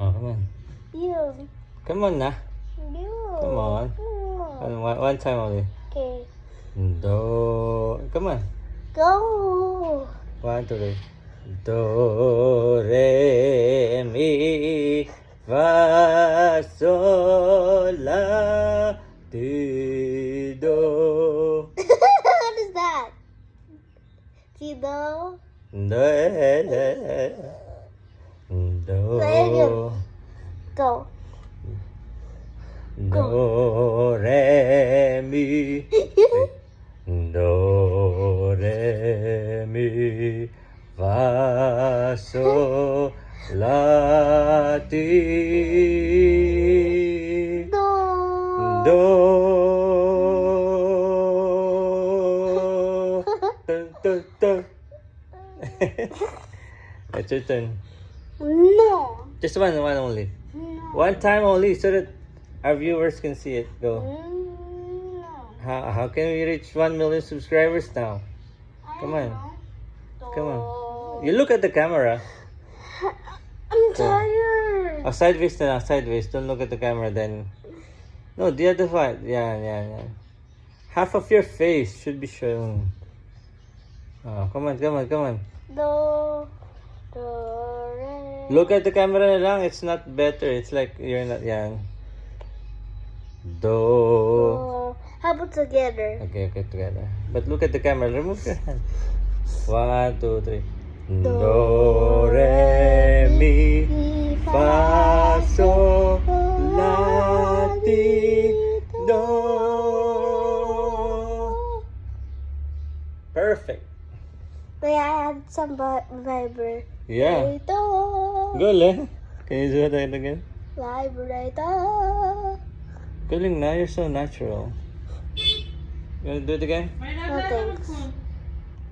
Oh, come on. You. Come on na. You. Come on. One time only. Okay. Do. Come on. Go. 1, 2, 3. Do, re, mi, fa, sol, la, ti, do. What is that? Tito. Do, re, Play again. do. Go. Do, re, mi. Do, re, mi, fa, sol, la, ti, Do. do. Dun, dun, dun. It's your turn. No. Just one only. No. One time only so that our viewers can see it. Go. No. How can we reach 1 million subscribers now? I Come don't on. know. Come on. Do. You look at the camera. I'm tired. Oh, sideways na lang, sideways. Don't look at the camera then. No, the other side. Yeah. Half of your face should be shown. Oh, come on. Do. Do. Re. Look at the camera na lang. It's not better. It's like you're not, yan. Do. Do. How about together? Okay, together. But look at the camera. Remove your hand. 1, 2, 3. Do, re, mi, fa, sol, la, ti, do. Perfect. Wait, I had some vibrator. Yeah. Go, Le. Can you do that again? Vibrator. Galing na. You're so natural. You wanna do it again? No thanks.